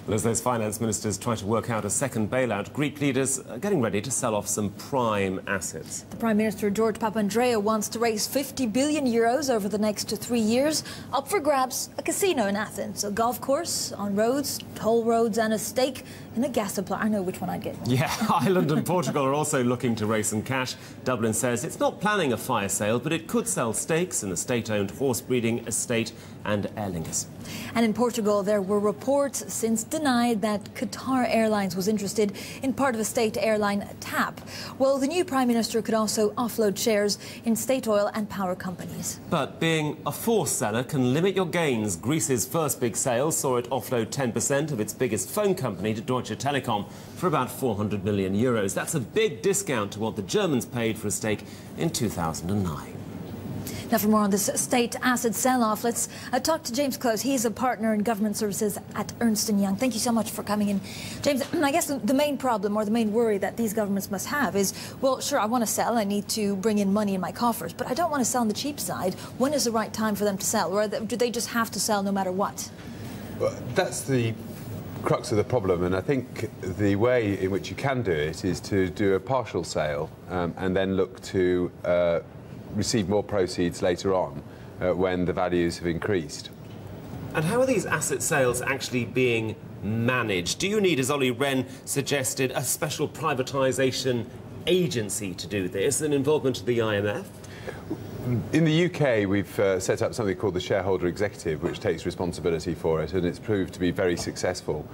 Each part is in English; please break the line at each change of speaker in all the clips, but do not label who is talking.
Well, as those finance ministers try to work out a second bailout, Greek leaders are getting ready to sell off some prime assets. The Prime Minister, George Papandreou, wants to raise 50 billion euros over the next 3 years. Up for grabs, a casino in Athens, a golf course, on roads, toll roads, and a stake in a gas supply. I know which one I'd get. Yeah, Ireland and Portugal are also looking to raise some cash. Dublin says it's not planning a fire sale, but it could sell stakes in the state-owned horse breeding estate and Aer Lingus. And in Portugal, there were reports since denied that Qatar Airlines was interested in part of a state airline, TAP. Well, the new Prime Minister could also offload shares in state oil and power companies. But being a forced seller can limit your gains. Greece's first big sale saw it offload 10% of its biggest phone company to Deutsche Telekom for about 400 million euros. That's a big discount to what the Germans paid for a stake in 2009. Now, for more on this state asset sell-off, let's talk to James Close. He's a partner in government services at Ernst Young. Thank you so much for coming in. James, I guess the main problem or the main worry that these governments must have is, well, sure, I want to sell. I need to bring in money in my coffers, but I don't want to sell on the cheap side. When is the right time for them to sell? Or do they just have to sell no matter what?
Well, that's the crux of the problem, and I think the way in which you can do it is to do a partial sale and then look to receive more proceeds later on when the values have increased.
And how are these asset sales actually being managed? Do you need, as Olli Rehn suggested, a special privatisation agency to do this, an involvement of the IMF?
In the UK, we've set up something called the Shareholder Executive, which takes responsibility for it, and it's proved to be very successful.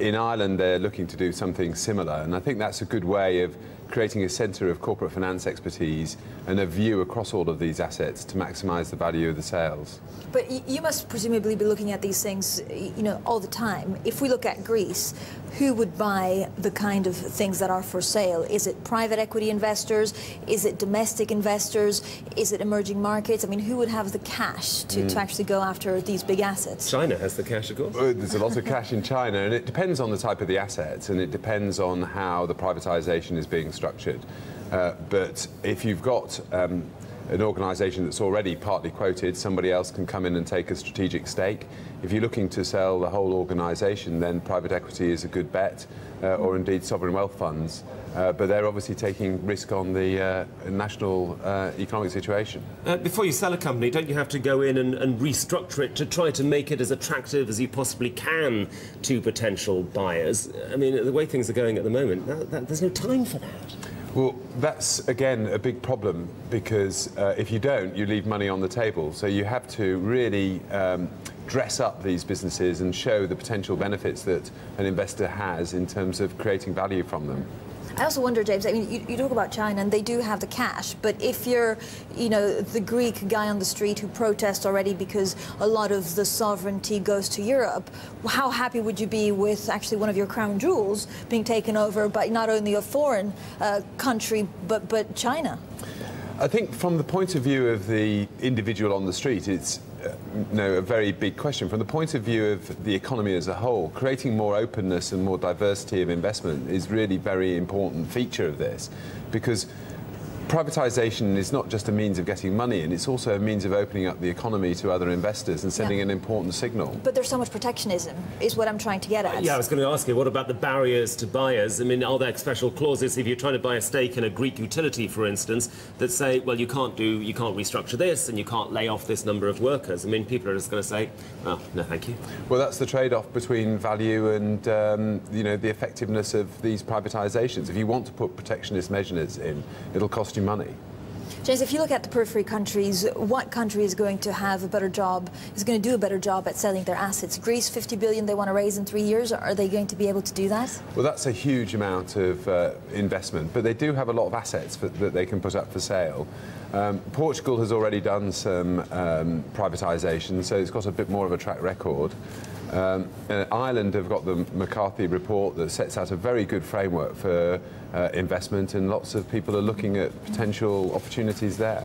In Ireland, they're looking to do something similar, and I think that's a good way of creating a centre of corporate finance expertise and a view across all of these assets to maximise the value of the sales.
But you must presumably be looking at these things, you know, all the time. If we look at Greece, who would buy the kind of things that are for sale? Is it private equity investors? Is it domestic investors? Is it emerging markets? I mean, who would have the cash to actually go after these big assets?
China has the cash, of course.
There's a lot of cash in China, and it depends on the type of the assets, and it depends on how the privatisation is being structured. But if you've got an organisation that's already partly quoted, somebody else can come in and take a strategic stake. If you're looking to sell the whole organisation, then private equity is a good bet, or indeed sovereign wealth funds. But they're obviously taking risk on the national economic situation.
Before you sell a company, don't you have to go in and restructure it to try to make it as attractive as you possibly can to potential buyers? I mean, the way things are going at the moment, there's no time for that.
Well, that's, again, a big problem, because if you don't, you leave money on the table. So you have to really dress up these businesses and show the potential benefits that an investor has in terms of creating value from them.
I also wonder, James, I mean, you talk about China, and they do have the cash, but if you're, you know, the Greek guy on the street who protests already because a lot of the sovereignty goes to Europe, how happy would you be with actually one of your crown jewels being taken over by not only a foreign country, but China?
I think from the point of view of the individual on the street, it's a very big question. From the point of view of the economy as a whole, creating more openness and more diversity of investment is really a very important feature of this, because privatisation is not just a means of getting money in, it's also a means of opening up the economy to other investors and sending an important signal.
But there's so much protectionism, is what I'm trying to get at.
Yeah, I was going to ask you, what about the barriers to buyers? I mean, are there special clauses if you're trying to buy a stake in a Greek utility, for instance, that say, well, you can't restructure this and you can't lay off this number of workers? I mean, people are just going to say, well, no, thank you.
Well, that's the trade-off between value and, you know, the effectiveness of these privatisations. If you want to put protectionist measures in, it'll cost you money.
James, if you look at the periphery countries, what country is going to have a better job, is going to do a better job at selling their assets? Greece, 50 billion they want to raise in 3 years. Are they going to be able to do that? Well,
that's a huge amount of investment, but they do have a lot of assets that they can put up for sale. Portugal has already done some privatisation, so it's got a bit more of a track record. Ireland have got the McCarthy report that sets out a very good framework for investment, and lots of people are looking at potential opportunities there.